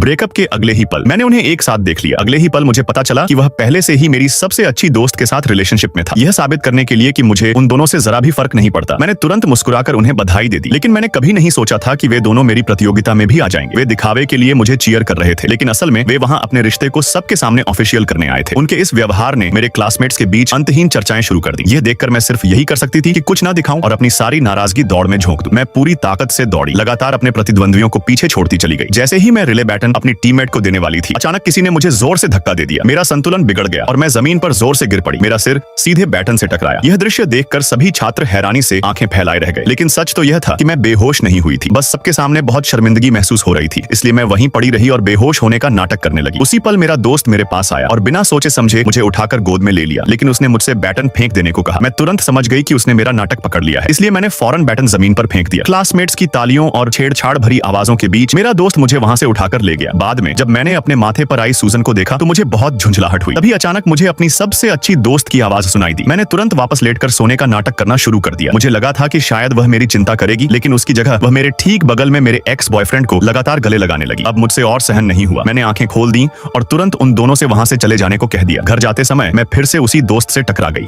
Breakup के अगले ही पल मैंने उन्हें एक साथ देख लिया। अगले ही पल मुझे पता चला कि वह पहले से ही मेरी सबसे अच्छी दोस्त के साथ रिलेशनशिप में था। यह साबित करने के लिए कि मुझे उन दोनों से जरा भी फर्क नहीं पड़ता, मैंने तुरंत मुस्कुराकर उन्हें बधाई दे दी। लेकिन मैंने कभी नहीं सोचा था कि वे दोनों मेरी प्रतियोगिता में भी आ जाएंगे। वे दिखावे के लिए मुझे चीयर कर रहे थे, लेकिन असल में वे वहां अपने रिश्ते को सबके सामने ऑफिशियल करने आए थे। उनके इस व्यवहार ने मेरे क्लासमेट्स के बीच अंतहीन चर्चाएं शुरू कर दी। यह देखकर मैं सिर्फ यही कर सकती थी कि कुछ ना दिखाऊं और अपनी सारी नाराजगी दौड़ में झोंक दूं। मैं पूरी ताकत से दौड़ी, लगातार अपने प्रतिद्वंद्वियों को पीछे छोड़ती चली गई। जैसे ही मैं रिले बैटन अपनी टीममेट को देने वाली थी, अचानक किसी ने मुझे जोर से धक्का दे दिया। मेरा संतुलन बिगड़ गया और मैं जमीन पर जोर से गिर पड़ी। मेरा सिर सीधे बैटन से टकराया। यह दृश्य देखकर सभी छात्र हैरानी से आंखें फैलाए रह गए। लेकिन सच तो यह था कि मैं बेहोश नहीं हुई थी, बस सबके सामने बहुत शर्मिंदगी महसूस हो रही थी। इसलिए मैं वहीं पड़ी रही और बेहोश होने का नाटक करने लगी। उसी पल मेरा दोस्त मेरे पास आया और बिना सोचे समझे मुझे उठाकर गोद में ले लिया। लेकिन उसने मुझसे बैटन फेंक देने को कहा। मैं तुरंत समझ गई कि उसने मेरा नाटक पकड़ लिया है, इसलिए मैंने फौरन बैटन जमीन पर फेंक दिया। क्लासमेट्स की तालियों और छेड़छाड़ भरी आवाजों के बीच मेरा दोस्त मुझे वहां से उठाकर ले गया। बाद में जब मैंने अपने माथे पर आई सूजन को देखा तो मुझे बहुत झुंझलाहट हुई। तभी अचानक मुझे अपनी सबसे अच्छी दोस्त की आवाज सुनाई दी। मैंने तुरंत वापस लेटकर सोने का नाटक करना शुरू कर दिया। मुझे लगा था कि शायद वह मेरी चिंता करेगी, लेकिन उसकी जगह वह मेरे ठीक बगल में मेरे एक्स बॉयफ्रेंड को लगातार गले लगाने लगी। अब मुझसे और सहन नहीं हुआ। मैंने आंखें खोल दी और तुरंत उन दोनों से वहां से चले जाने को कह दिया। घर जाते समय मैं फिर से उसी दोस्त से टकरा गई।